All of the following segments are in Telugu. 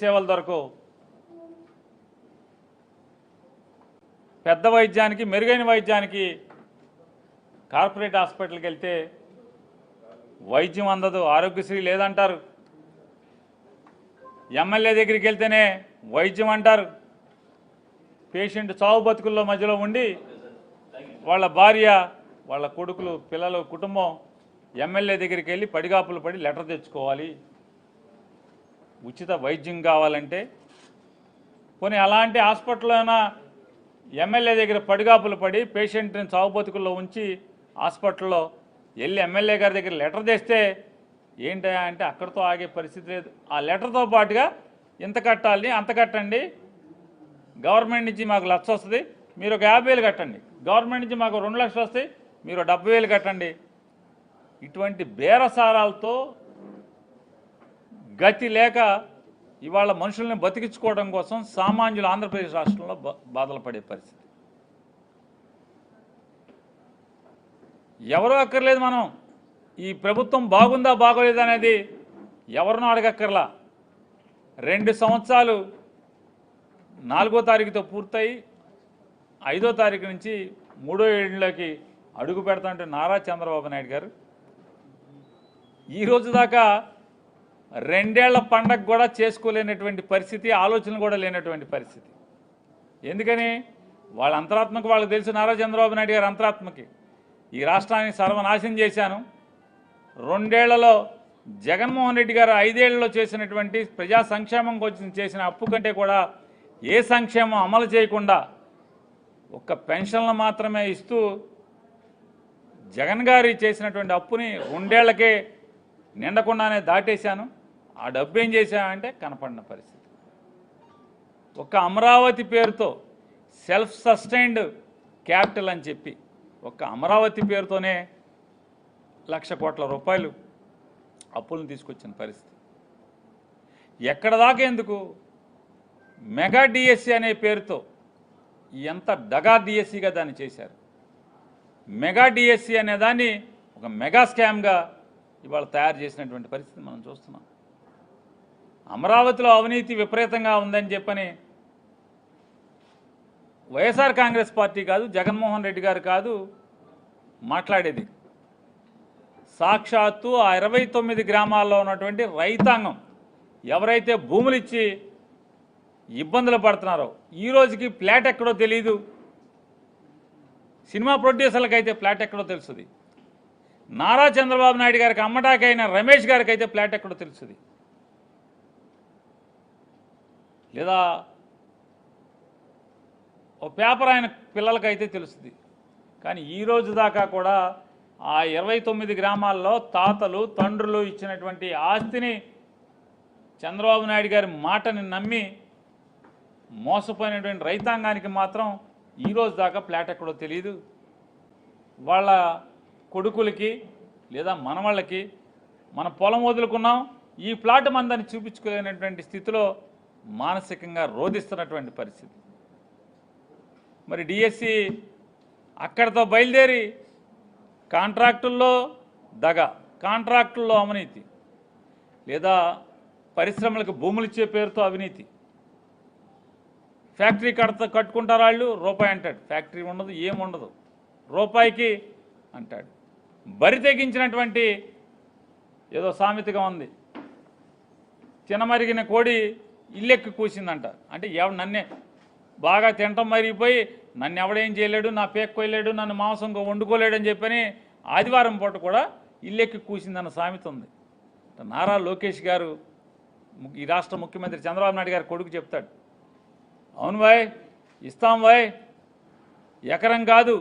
సేవలు దొరకవు. పెద్ద వైద్యానికి, మెరుగైన వైద్యానికి కార్పొరేట్ హాస్పిటల్కి వెళ్తే వైద్యం అందదు, ఆరోగ్యశ్రీ లేదంటారు. ఎమ్మెల్యే దగ్గరికి వెళ్తేనే వైద్యం అంటారు. పేషెంట్ చావు బతుకుల్లో మధ్యలో ఉండి వాళ్ళ భార్య, వాళ్ళ కొడుకులు, పిల్లలు, కుటుంబం ఎమ్మెల్యే దగ్గరికి వెళ్ళి పడిగాపులు పడి లెటర్ తెచ్చుకోవాలి. ఉచిత వైద్యం కావాలంటే పోనీ అలాంటి హాస్పిటల్లోనా ఎమ్మెల్యే దగ్గర పడిగాపులు పడి పేషెంట్ని చావు బతుకుల్లో ఉంచి హాస్పిటల్లో వెళ్ళి ఎమ్మెల్యే గారి దగ్గర లెటర్ తెస్తే ఏంటా అంటే అక్కడితో ఆగే పరిస్థితి లేదు. ఆ లెటర్తో పాటుగా ఇంత కట్టాలి, అంత కట్టండి, గవర్నమెంట్ నుంచి మాకు 1,00,000 వస్తుంది, మీరు ఒక 50,000 కట్టండి, గవర్నమెంట్ నుంచి మాకు 2 లక్షలు వస్తాయి, మీరు 70,000 కట్టండి. ఇటువంటి బేరసారాలతో గతి లేక ఇవాళ మనుషుల్ని బతికించుకోవడం కోసం సామాన్యులు ఆంధ్రప్రదేశ్ రాష్ట్రంలో బాధలు పడే పరిస్థితి. ఎవరో అక్కర్లేదు, మనం ఈ ప్రభుత్వం బాగుందా బాగోలేదా అనేది ఎవరినో అడగక్కర్లా. 2 సంవత్సరాలు 4వ తారీఖుతో పూర్తయి 5వ తారీఖు నుంచి 3వ ఏళ్ళలోకి అడుగు పెడతాంటే నారా చంద్రబాబు నాయుడు గారు ఈ రోజు దాకా 2 ఏళ్ల పండగ కూడా చేసుకోలేనటువంటి పరిస్థితి, ఆలోచనలు కూడా లేనటువంటి పరిస్థితి. ఎందుకని? వాళ్ళ అంతరాత్మకు వాళ్ళకి తెలుసు. నారా చంద్రబాబు నాయుడు గారి అంతరాత్మకి ఈ రాష్ట్రాన్ని సర్వనాశనం చేశాను, 2 ఏళ్లలో జగన్మోహన్ రెడ్డి గారు 5 ఏళ్లలో చేసినటువంటి ప్రజా సంక్షేమం కోసం చేసిన అప్పు కంటే కూడా ఏ సంక్షేమం అమలు చేయకుండా ఒక్క పెన్షన్లు మాత్రమే ఇస్తూ జగన్ గారి చేసినటువంటి అప్పుని 2 ఏళ్లకే నిండకుండానే దాటేశాను. ఆ డబ్బు ఏం చేశామంటే కనపడిన పరిస్థితి. ఒక అమరావతి పేరుతో సెల్ఫ్ సస్టైన్డ్ క్యాపిటల్ అని చెప్పి ఒక అమరావతి పేరుతోనే 1,00,000 కోట్ల రూపాయలు అప్పులను తీసుకొచ్చిన పరిస్థితి. ఎక్కడ దాకా ఎందుకు? మెగా డిఎస్సి అనే పేరుతో ఎంత డగా డిఎస్సిగా దాన్ని చేశారు. మెగా డిఎస్సి అనే దాన్ని ఒక మెగా స్కామ్గా ఇవాళ తయారు చేసినటువంటి పరిస్థితి మనం చూస్తున్నాం. అమరావతిలో అవినీతి విపరీతంగా ఉందని చెప్పని వైఎస్ఆర్ కాంగ్రెస్ పార్టీ కాదు, జగన్మోహన్ రెడ్డి గారు కాదు మాట్లాడేది. సాక్షాత్తు ఆ 29 గ్రామాల్లో ఉన్నటువంటి రైతాంగం ఎవరైతే భూములు ఇచ్చి ఇబ్బందులు పడుతున్నారో, ఈ రోజుకి ఫ్లాట్ ఎక్కడో తెలియదు. సినిమా ప్రొడ్యూసర్లకు అయితే ఫ్లాట్ ఎక్కడో తెలుస్తుంది. నారా చంద్రబాబు నాయుడు గారికి అమ్మటాకైన రమేష్ గారికి అయితే ఫ్లాట్ ఎక్కడో తెలుస్తుంది. లేదా ఓ పేపర్ ఆయన పిల్లలకైతే తెలుస్తుంది. కానీ ఈ రోజు దాకా కూడా ఆ 29 గ్రామాల్లో తాతలు, తండ్రులు ఇచ్చినటువంటి ఆస్తిని చంద్రబాబు నాయుడు గారి మాటని నమ్మి మోసపోయినటువంటి రైతాంగానికి మాత్రం ఈ రోజు దాకా ఫ్లాట్ ఎక్కడో తెలియదు. వాళ్ళ కొడుకులకి లేదా మనవాళ్ళకి మన పొలం వదులుకున్నాం, ఈ ప్లాట్ మందని చూపించుకోలేనటువంటి స్థితిలో మానసికంగా రోధిస్తున్నటువంటి పరిస్థితి. మరి డిఎస్సి అక్కడితో బయలుదేరి కాంట్రాక్టుల్లో దగ, కాంట్రాక్టుల్లో అవినీతి, లేదా పరిశ్రమలకు భూములు ఇచ్చే పేరుతో అవినీతి. ఫ్యాక్టరీ కట్టుకుంటారు వాళ్ళు, రూపాయి అంటాడు, ఫ్యాక్టరీ ఉండదు, ఏముండదు, రూపాయికి అంటాడు. బరి తెగించినటువంటి ఏదో సామెతగా ఉంది, తినమరిగిన కోడి ఇల్లెక్కి కూసిందంట. అంటే నన్నే బాగా తినటం మరిగిపోయి నన్ను ఎవడేం చేయలేడు, నా పేక్కోలేడు, నన్ను మాంసం వండుకోలేడు అని చెప్పని ఆదివారం పూట కూడా ఇల్లెక్కి కూసిందన్న సామెత ఉంది. నారా లోకేష్ గారు, ఈ రాష్ట్ర ముఖ్యమంత్రి చంద్రబాబు నాయుడు గారు కొడుకు చెప్తాడు, అవును భాయ్ ఇస్తాం భాయ్, ఎకరం కాదు,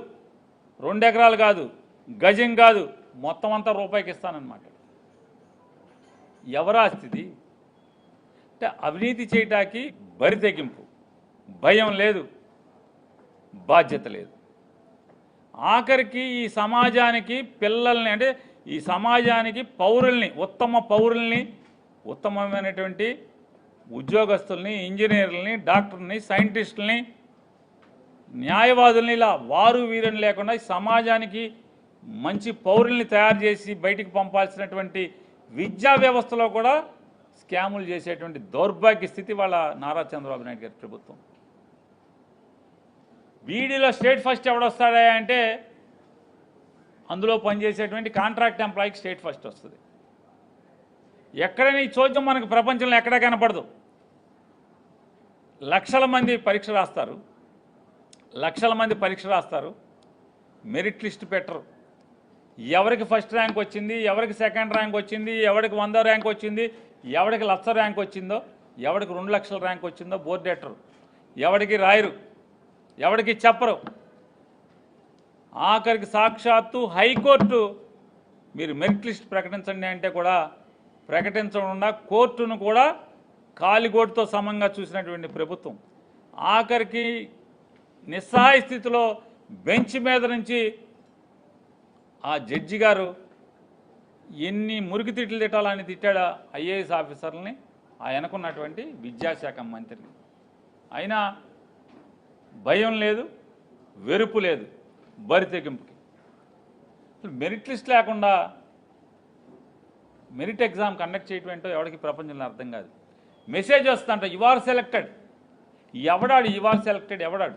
2 ఎకరాలు కాదు, గజం కాదు, మొత్తం అంతా రూపాయికి ఇస్తానన్నమాట. ఎవరా స్థితి? అంటే అవినీతి చేయటానికి బరి తెగింపు, భయం లేదు, బాధ్యత లేదు. ఆఖరికి ఈ సమాజానికి పిల్లల్ని, అంటే ఈ సమాజానికి పౌరుల్ని, ఉత్తమ పౌరుల్ని, ఉత్తమమైనటువంటి ఉద్యోగస్తుల్ని, ఇంజనీర్లని, డాక్టర్ని, సైంటిస్టుల్ని, న్యాయవాదుల్ని, ఇలా వారు వీరని లేకుండా సమాజానికి మంచి పౌరుల్ని తయారు చేసి బయటికి పంపాల్సినటువంటి విద్యా వ్యవస్థలో కూడా స్కాములు చేసేటువంటి దౌర్భాగ్య స్థితి వాళ్ళ నారా చంద్రబాబు నాయుడు గారి ప్రభుత్వం. బీడీలో స్టేట్ ఫస్ట్ ఎవడొస్తాడా అంటే అందులో పనిచేసేటువంటి కాంట్రాక్ట్ ఎంప్లాయీకి స్టేట్ ఫస్ట్ వస్తుంది. ఎక్కడైనా ఈ చోద్యం మనకు ప్రపంచంలో ఎక్కడా కనపడదు. లక్షల మంది పరీక్ష రాస్తారు, మెరిట్ లిస్ట్ పెట్టరు. ఎవరికి ఫస్ట్ ర్యాంక్ వచ్చింది, ఎవరికి సెకండ్ ర్యాంక్ వచ్చింది, ఎవరికి 100 ర్యాంక్ వచ్చింది, ఎవరికి 1,00,000 ర్యాంక్ వచ్చిందో, ఎవరికి 2 లక్షల ర్యాంక్ వచ్చిందో బోర్డు ఎట్టరు, ఎవరికి రాయరు, ఎవరికి చెప్పరు. ఆఖరికి సాక్షాత్తు హైకోర్టు మీరు మెరిట్ లిస్ట్ ప్రకటించండి అంటే కూడా ప్రకటించకుండా కోర్టును కూడా కాలిగోటుతో సమంగా చూసినటువంటి ప్రభుత్వం. ఆఖరికి నిస్సహాయ స్థితిలో బెంచ్ మీద నుంచి ఆ జడ్జి గారు ఎన్ని మురికి తిట్లు తిట్టాలని తిట్టాడా ఐఏఎస్ ఆఫీసర్లని, ఆ వెనకున్నటువంటి విద్యాశాఖ మంత్రిని. అయినా భయం లేదు, వెరుపు లేదు, బరితెగింపుకి. మెరిట్ లిస్ట్ లేకుండా మెరిట్ ఎగ్జామ్ కండక్ట్ చేయటం ఏంటో ఎవరికి ప్రపంచంలో అర్థం కాదు. మెసేజ్ వస్తుందంట, యు ఆర్ సెలెక్టెడ్. ఎవడాడు యు ఆర్ సెలెక్టెడ్? ఎవడాడు?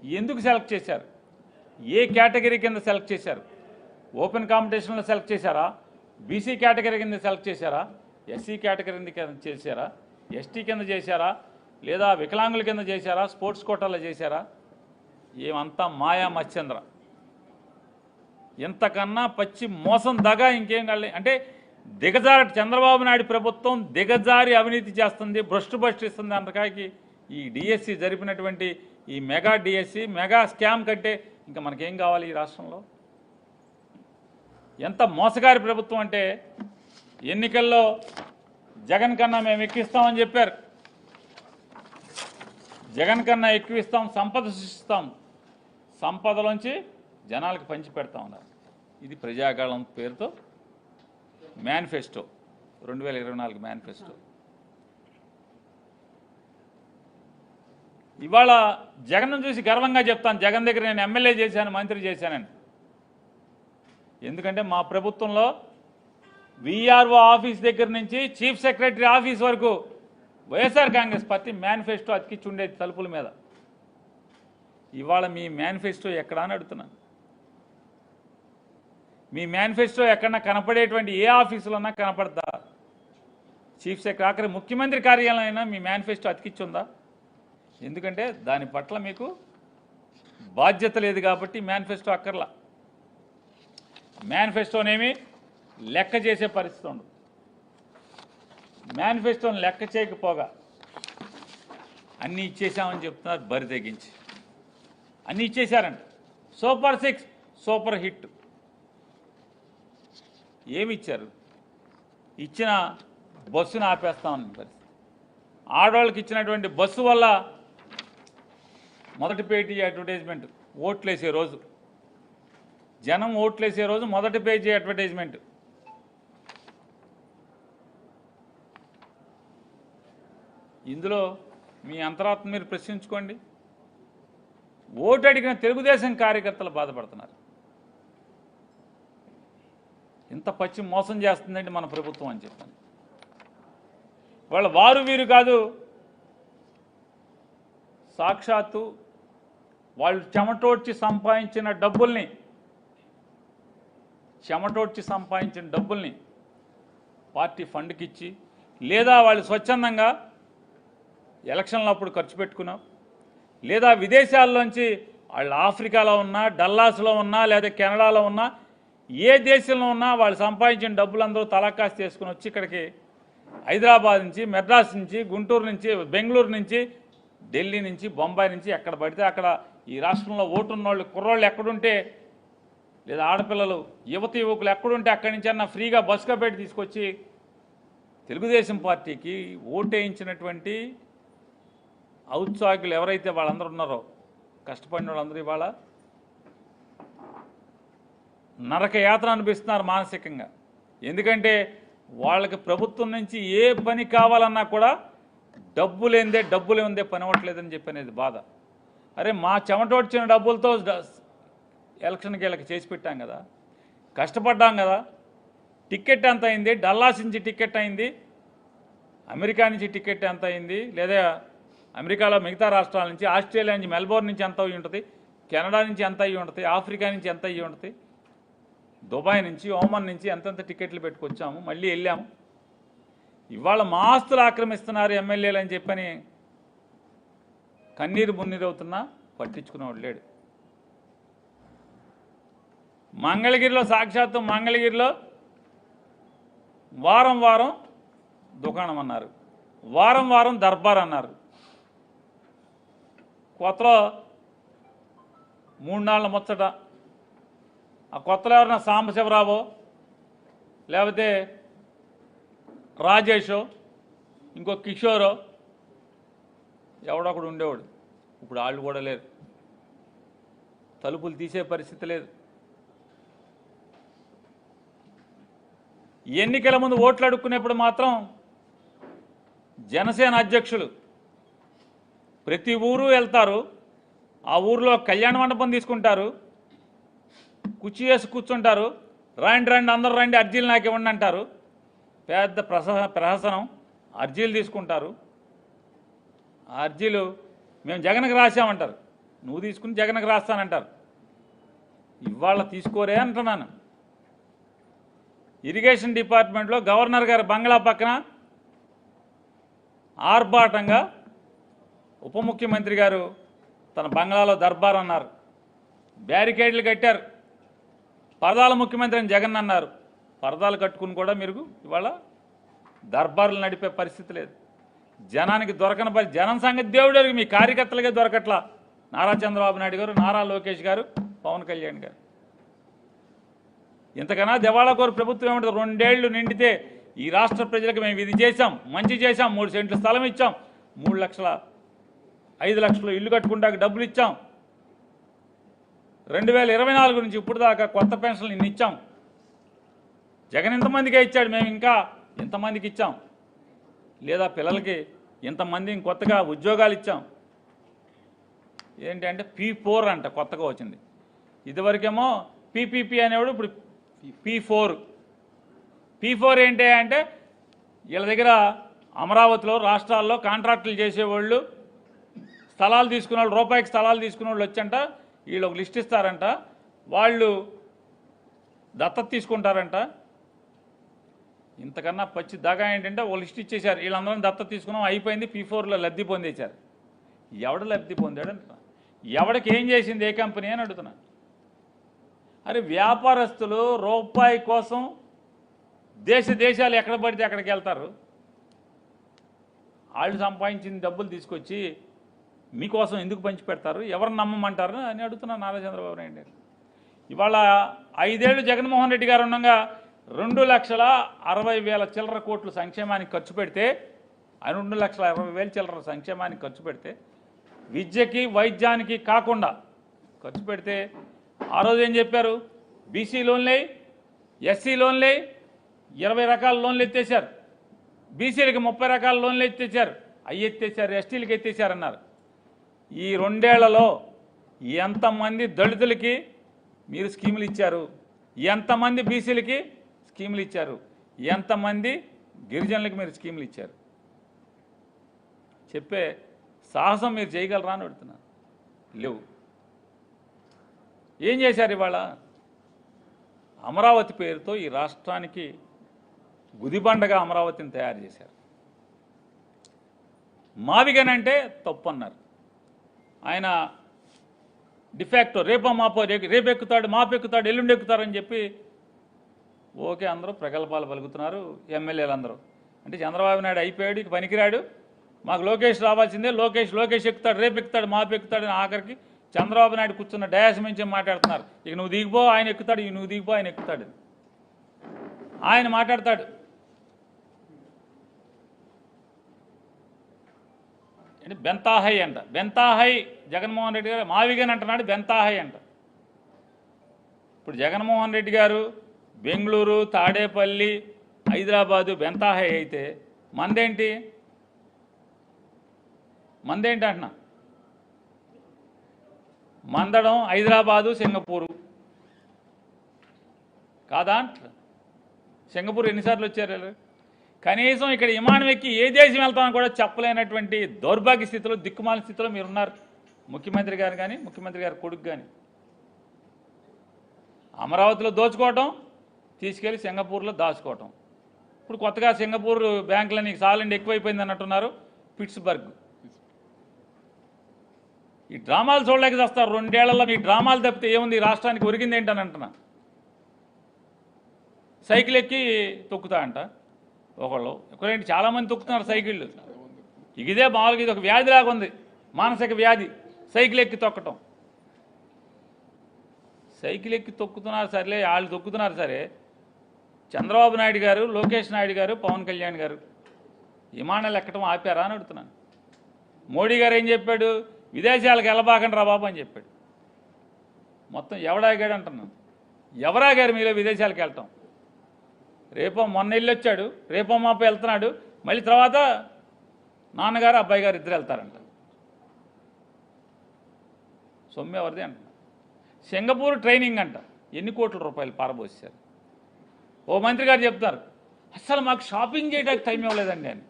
ఎందుకు సెలెక్ట్ చేశారు? ఏ కేటగిరీ కింద సెలెక్ట్ చేశారు? ఓపెన్ కాంపిటీషన్లో సెలెక్ట్ చేశారా? బీసీ కేటగిరీ కింద సెలెక్ట్ చేశారా? ఎస్సీ కేటగిరీ కింద చేశారా? ఎస్టీ కింద చేశారా? లేదా వికలాంగుల కింద చేశారా? స్పోర్ట్స్ కోటాలో చేశారా? ఏమంతా మాయా మత్స్యంద్ర. ఇంతకన్నా పచ్చి మోసం దగా ఇంకేం కాలే. అంటే దిగజారి చంద్రబాబు నాయుడు ప్రభుత్వం దిగజారి అవినీతి చేస్తుంది, భ్రష్టుపట్టిస్తుంది. అంతకాకి ఈ డిఎస్సి జరిపినటువంటి ఈ మెగా డిఎస్సి మెగా స్కామ్ కంటే ఇంకా మనకేం కావాలి ఈ రాష్ట్రంలో? ఎంత మోసగారి ప్రభుత్వం అంటే ఎన్నికల్లో జగన్ కన్నా మేము ఎక్కిస్తామని చెప్పారు. జగన్ కన్నా ఎక్కువిస్తాం, సంపద సృష్టిస్తాం, సంపదలోంచి జనాలకు పంచి పెడతా ఉన్నారు. ఇది ప్రజాగాళం పేరుతో మేనిఫెస్టో, 2024 మేనిఫెస్టో. ఇవాళ జగన్ను చూసి గర్వంగా చెప్తాను, జగన్ దగ్గర నేను ఎమ్మెల్యే చేశాను, మంత్రి చేశానని. ఎందుకంటే మా ప్రభుత్వంలో విఆర్ఓ ఆఫీస్ దగ్గర నుంచి చీఫ్ సెక్రటరీ ఆఫీస్ వరకు వైఎస్ఆర్ కాంగ్రెస్ పార్టీ మేనిఫెస్టో అతికిచ్చి ఉండేది తలుపుల మీద. ఇవాళ మీ మేనిఫెస్టో ఎక్కడా అని అడుగుతున్నాను. మీ మేనిఫెస్టో ఎక్కడన్నా కనపడేటువంటి ఏ ఆఫీసులోన్నా కనపడతా? చీఫ్ సెక్రటరీ ఆఖరి ముఖ్యమంత్రి కార్యాలయం అయినా మీ మేనిఫెస్టో అతికిచ్చుందా? ఎందుకంటే దాని పట్ల మీకు బాధ్యత లేదు కాబట్టి మేనిఫెస్టో అక్కర్లా. మేనిఫెస్టోనేమి లెక్క చేసే పరిస్థితి ఉండదు. మేనిఫెస్టోని లెక్క చేయకపోగా అన్నీ ఇచ్చేసామని చెప్తున్నారు బరి తెగించి. అన్నీ ఇచ్చేశారండి. Super 6 super hit. ఏమి ఇచ్చారు? ఇచ్చిన బస్సును ఆపేస్తామని పరిస్థితి. ఆడవాళ్ళకి ఇచ్చినటువంటి బస్సు వల్ల మొదటి పేజీ అడ్వర్టైజ్మెంట్, ఓట్లేసే రోజు, జనం ఓట్లేసే రోజు మొదటి పేజీ అడ్వర్టైజ్మెంట్. ఇందులో మీ అంతరాత్మ మీరు ప్రశ్నించుకోండి. ఓటు అడిగిన తెలుగుదేశం కార్యకర్తలు బాధపడుతున్నారు. ఇంత పచ్చి మోసం చేస్తుందండి మన ప్రభుత్వం అని చెప్పాను. వారు వీరు కాదు, సాక్షాత్తు వాళ్ళు చెమటోడ్చి సంపాదించిన డబ్బుల్ని పార్టీ ఫండ్కి ఇచ్చి, లేదా వాళ్ళు స్వచ్ఛందంగా ఎలక్షన్లప్పుడు ఖర్చు పెట్టుకున్నాం, లేదా విదేశాల్లోంచి వాళ్ళు ఆఫ్రికాలో ఉన్నా, డల్లాస్లో ఉన్నా, లేదా కెనడాలో ఉన్నా, ఏ దేశంలో ఉన్నా వాళ్ళు సంపాదించిన డబ్బులందరూ తలాకాసి చేసుకుని వచ్చి ఇక్కడికి హైదరాబాద్ నుంచి, మెడ్రాస్ నుంచి, గుంటూరు నుంచి, బెంగళూరు నుంచి, ఢిల్లీ నుంచి, బొంబాయి నుంచి ఎక్కడ పడితే అక్కడ ఈ రాష్ట్రంలో ఓటున్నోళ్ళు కుర్రోళ్ళు ఎక్కడుంటే, లేదా ఆడపిల్లలు యువతి యువకులు ఎక్కడుంటే అక్కడి నుంచి అన్న ఫ్రీగా బస్సుగా పెట్టి తీసుకొచ్చి తెలుగుదేశం పార్టీకి ఓటేయించినటువంటి ఔత్సాహికులు ఎవరైతే వాళ్ళందరూ ఉన్నారో, కష్టపడిన వాళ్ళందరూ ఇవాళ నరక యాత్ర అనిపిస్తున్నారు మానసికంగా. ఎందుకంటే వాళ్ళకి ప్రభుత్వం నుంచి ఏ పని కావాలన్నా కూడా డబ్బు లేనిదే పని అవ్వట్లేదని చెప్పనేది బాధ. అరే మా చెమటోడ్చిన డబ్బులతో ఎలక్షన్కి వీళ్ళకి చేసి పెట్టాం కదా, కష్టపడ్డాం కదా. టికెట్ ఎంత అయింది? డల్లాస్ నుంచి టికెట్ అయింది అమెరికా నుంచి టికెట్ ఎంత అయింది, లేదా అమెరికాలో మిగతా రాష్ట్రాల నుంచి, ఆస్ట్రేలియా నుంచి, మెల్బోర్న్ నుంచి ఎంత అయ్యి ఉంటుంది, కెనడా నుంచి ఎంత అయ్యి ఉంటుంది, ఆఫ్రికా నుంచి ఎంత అయ్యి ఉంటుంది, దుబాయ్ నుంచి, ఓమన్ నుంచి ఎంతెంత టికెట్లు పెట్టుకొచ్చాము, మళ్ళీ వెళ్ళాము. ఇవాళ మా ఆస్తులు ఆక్రమిస్తున్నారు ఎమ్మెల్యేలు అని చెప్పని కన్నీరు మున్నీరు అవుతున్నా పట్టించుకునేవాడు లేడు. మంగళగిరిలో, సాక్షాత్తు మంగళగిరిలో వారం వారం దుకాణం అన్నారు, వారం వారం దర్బార్ అన్నారు. కొత్తలో 3 నాళ్ళ ముచ్చట. ఆ కొత్తలో ఎవరన్నా సాంబశివరావో లేకపోతే రాజేషో ఇంకో కిషోరో ఎవడొకడు ఉండేవాడు. ఇప్పుడు వాళ్ళు కూడా లేరు, తలుపులు తీసే పరిస్థితి లేదు. ఎన్నికల ముందు ఓట్లు అడుక్కునేప్పుడు మాత్రం జనసేన అధ్యక్షులు ప్రతి ఊరు వెళ్తారు, ఆ ఊరిలో కళ్యాణ మండపం తీసుకుంటారు, కుర్చీ వేసి కూర్చుంటారు, రండి రండి అందరూ రండి అర్జీలు నాకు ఇవ్వండి అంటారు. పెద్ద ప్రహసనం, అర్జీలు తీసుకుంటారు. ఆ అర్జీలు మేము జగన్కి రాసామంటారు, నువ్వు తీసుకుని జగన్కి రాస్తానంటారు. ఇవాళ తీసుకోరే అంటున్నాను. ఇరిగేషన్ డిపార్ట్మెంట్లో గవర్నర్ గారి బంగ్లా పక్కన ఆర్భాటంగా ఉప ముఖ్యమంత్రి గారు తన బంగ్లాలో దర్బార్ అన్నారు, బ్యారికేడ్లు కట్టారు. పరదాల ముఖ్యమంత్రి అని జగన్ అన్నారు, పరదాలు కట్టుకుని కూడా మీరు ఇవాళ దర్బార్లు నడిపే పరిస్థితి లేదు. జనానికి దొరకని జనం సంగతి దేవుడు మీ కార్యకర్తలకే దొరకట్లా. నారా చంద్రబాబు నాయుడు గారు, నారా లోకేష్ గారు, పవన్ కళ్యాణ్ గారు. ఇంతకన్నా దివాళా కోరు ప్రభుత్వం ఏమంటుంది? 2 ఏళ్లు నిండితే ఈ రాష్ట్ర ప్రజలకు మేము ఇది చేశాం, మంచి చేశాం, 3 సెంట్లు స్థలం ఇచ్చాం, 3 లక్షల 5 లక్షలు ఇల్లు కట్టుకుంటాక డబ్బులు ఇచ్చాం, 2024 నుంచి ఇప్పుడు దాకా కొత్త పెన్షన్లు ఇన్ని ఇచ్చాం. జగన్ ఇంతమందికే ఇచ్చాడు, మేము ఇంకా ఇంతమందికి ఇచ్చాం. లేదా పిల్లలకి ఇంతమంది కొత్తగా ఉద్యోగాలు ఇచ్చాం. ఏంటి అంటే P4 అంట కొత్తగా వచ్చింది. ఇదివరకేమో PPP అనేవాడు, ఇప్పుడు P4. P4 ఏంటి అంటే వీళ్ళ దగ్గర అమరావతిలో రాష్ట్రాల్లో కాంట్రాక్టులు చేసేవాళ్ళు, స్థలాలు తీసుకునే వాళ్ళు, రూపాయికి స్థలాలు తీసుకునే వాళ్ళు వచ్చంట, వీళ్ళు ఒక లిస్ట్ ఇస్తారంట, వాళ్ళు దత్తత తీసుకుంటారంట. ఇంతకన్నా పచ్చి దగా ఏంటంటే ఒక లిస్ట్ ఇచ్చేశారు, వీళ్ళందరం దత్తత తీసుకున్నాం, అయిపోయింది, P4లో లబ్ధి పొందేశారు. ఎవడు లబ్ధి పొందాడు అంటున్నా, ఎవడికి ఏం చేసింది ఏ కంపెనీ అని అడుగుతున్నా. అరే వ్యాపారస్తులు రూపాయి కోసం దేశాలు ఎక్కడ పడితే అక్కడికి వెళ్తారు. వాళ్ళు సంపాదించిన డబ్బులు తీసుకొచ్చి మీకోసం ఎందుకు పంచి పెడతారు, ఎవరు నమ్మమంటారు అని అడుగుతున్నా నారా చంద్రబాబు నాయుడు గారు. ఇవాళ 5 ఏళ్ళు జగన్మోహన్ రెడ్డి గారు ఉండగా 2,60,000 చిల్లర కోట్లు సంక్షేమానికి ఖర్చు పెడితే, 2,60,000 చిల్లర సంక్షేమానికి ఖర్చు పెడితే, విద్యకి వైద్యానికి కాకుండా ఖర్చు పెడితే, ఆ రోజు ఏం చెప్పారు? బీసీ లోన్లే, ఎస్సీ లోన్లే, 20 రకాల లోన్లు ఎత్తేసారు, బీసీలకి 30 రకాల లోన్లు ఎత్తేసారు, అవి ఎత్తేసారు, ఎస్టీలకి ఎత్తేసారన్నారు. ఈ 2 ఏళ్లలో ఎంతమంది దళితులకి మీరు స్కీములు ఇచ్చారు, ఎంతమంది బీసీలకి స్కీములు ఇచ్చారు, ఎంతమంది గిరిజనులకి మీరు స్కీములు ఇచ్చారు? చెప్పే సాహసం మీరు చేయగలరా అని అడుగుతున్నా. లేవు. ఏం చేశారు? ఇవాళ అమరావతి పేరుతో ఈ రాష్ట్రానికి గుదిబండగా అమరావతిని తయారు చేశారు. మావిగనంటే తప్పు అన్నారు. ఆయన డిఫాక్టో రేపో మాపో రేపు ఎక్కుతాడు, మాపు ఎక్కుతాడు, ఎల్లుండి ఎక్కుతారని చెప్పి ఓకే అందరూ ప్రగల్భాలు పలుకుతున్నారు ఎమ్మెల్యేలు అందరూ. అంటే చంద్రబాబు నాయుడు అయిపోయాడు, ఇక పనికిరాడు, మాకు లోకేష్ రావాల్సిందే, లోకేష్ ఎక్కుతాడు, రేపు ఎక్కుతాడు, మాపు ఎక్కుతాడు అని ఆఖరికి చంద్రబాబు నాయుడు కూర్చున్న డయాస్ నుంచి మాట్లాడుతున్నారు. ఇక నువ్వు దిగిపో ఆయన ఎక్కుతాడు, ఇక నువ్వు దిగిపో ఆయన ఎక్కుతాడు. ఆయన మాట్లాడతాడు. అంటే బెంతాహై అంట, బెంతాహై జగన్మోహన్ రెడ్డి గారు మావిగన్ అంటున్నాడు, బెంతాహై అంట. ఇప్పుడు జగన్మోహన్ రెడ్డి గారు బెంగళూరు, తాడేపల్లి, హైదరాబాదు బెంతాహై అయితే మందేంటి అంటున్నా? మందడం హైదరాబాదు, సింగపూరు కాదా? సింగపూర్ ఎన్నిసార్లు వచ్చారు? కనీసం ఇక్కడ విమానం ఎక్కి ఏ దేశం వెళ్తామని కూడా చెప్పలేనటువంటి దౌర్భాగ్య స్థితిలో, దిక్కుమాలిన స్థితిలో మీరున్నారు. ముఖ్యమంత్రి గారు కానీ, ముఖ్యమంత్రి గారి కొడుకు కానీ అమరావతిలో దోచుకోవటం, తీసుకెళ్లి సింగపూర్లో దాచుకోవటం. ఇప్పుడు కొత్తగా సింగపూర్ బ్యాంకులని సాలండి ఎక్కువైపోయింది అన్నట్టున్నారు. పిట్స్బర్గ్. ఈ డ్రామాలు చూడలేక చేస్తారు. 2 ఏళ్లలో మీ డ్రామాలు తప్పితే ఏముంది? ఈ రాష్ట్రానికి ఒరిగింది ఏంటని అంటున్నా. సైకిల్ ఎక్కి తొక్కుతా అంట ఒకళ్ళు, ఒకరేంటి చాలామంది తొక్కుతున్నారు సైకిళ్ళు. ఇదే మామూలుగా ఇది ఒక వ్యాధిలాగా ఉంది, మానసిక వ్యాధి. సైకిల్ ఎక్కి తొక్కటం. సైకిల్ ఎక్కి తొక్కుతున్నారు సరేలే, వాళ్ళు తొక్కుతున్నారు సరే. చంద్రబాబు నాయుడు గారు, లోకేష్ నాయుడు గారు, పవన్ కళ్యాణ్ గారు విమానాలు ఎక్కడం ఆపారా అని అడుగుతున్నాను. మోడీ గారు ఏం చెప్పాడు? విదేశాలకు వెళ్ళబాకండి రా బాబు అని చెప్పాడు. మొత్తం ఎవడాగాడు అంటున్నాను. ఎవరాగారు మీలో విదేశాలకు వెళ్ళటం? రేపో మొన్న వెళ్ళొచ్చాడు, రేపో మాపో వెళ్తున్నాడు. మళ్ళీ తర్వాత నాన్నగారు అబ్బాయి గారు ఇద్దరు వెళ్తారంట. సొమ్ము ఎవరిది అంటున్నా. సింగపూర్ ట్రైనింగ్ అంట. ఎన్ని కోట్ల రూపాయలు పారబోసారు. ఓ మంత్రి గారు చెప్తారు, అసలు మాకు షాపింగ్ చేయడానికి టైం ఇవ్వలేదండి అని.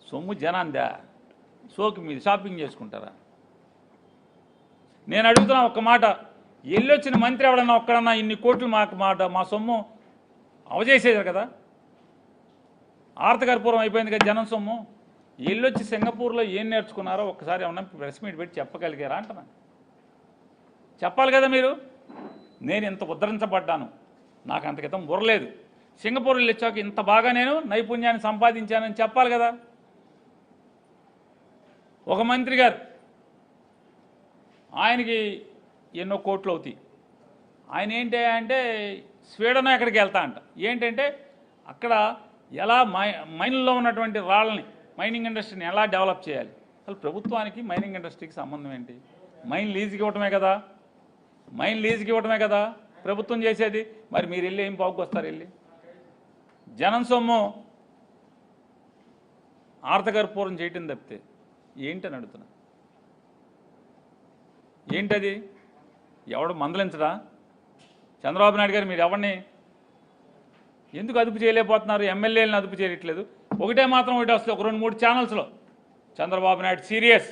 సొమ్ము జనాందా, సోకి మీద షాపింగ్ చేసుకుంటారా? నేను అడుగుతున్నా ఒక్క మాట, వెళ్ళొచ్చిన మంత్రి ఎవడన్నా ఒక్కడన్నా ఇన్ని కోట్లు మా సొమ్ము అవజేసేదారు కదా. ఆర్థకర్పూరం అయిపోయింది కదా జనం సొమ్ము. వెళ్ళొచ్చి సింగపూర్లో ఏం నేర్చుకున్నారో ఒక్కసారి ఏమన్నా ప్రెస్ మీట్ పెట్టి చెప్పగలిగారా అంటున్నా. చెప్పాలి కదా మీరు. నేను ఇంత ఉద్ధరించబడ్డాను, నాకు అంత క్రితం బుర్రలేదు. సింగపూర్ వెళ్ళొచ్చాక ఇంత బాగా నేను నైపుణ్యాన్ని సంపాదించానని చెప్పాలి కదా. ఒక మంత్రి గారు, ఆయనకి ఎన్నో కోట్లు అవుతాయి. ఆయన ఏంటి అంటే స్వీడన్ ఎక్కడికి వెళ్తా అంట. ఏంటంటే అక్కడ ఎలా మైన్లో ఉన్నటువంటి రాళ్ళని, మైనింగ్ ఇండస్ట్రీని ఎలా డెవలప్ చేయాలి. అసలు ప్రభుత్వానికి మైనింగ్ ఇండస్ట్రీకి సంబంధం ఏంటి? మైన్ లీజుకి ఇవ్వటమే కదా, మైన్ లీజుకి ఇవ్వటమే కదా ప్రభుత్వం చేసేది. మరి మీరు వెళ్ళి ఏం పావుకొస్తారు? వెళ్ళి జనం సొమ్ము ఆర్థకర్పూరం చేయటం తప్పితే ఏంటని అడుగుతున్నా. ఏంటది? ఎవడు మందలించడా? చంద్రబాబు నాయుడు గారు మీరు ఎవరిని ఎందుకు అదుపు చేయలేకపోతున్నారు? ఎమ్మెల్యేలను అదుపు చేయట్లేదు. ఒకటే మాత్రం ఒకటి వస్తుంది, ఒక 2-3 ఛానల్స్లో చంద్రబాబు నాయుడు సీరియస్,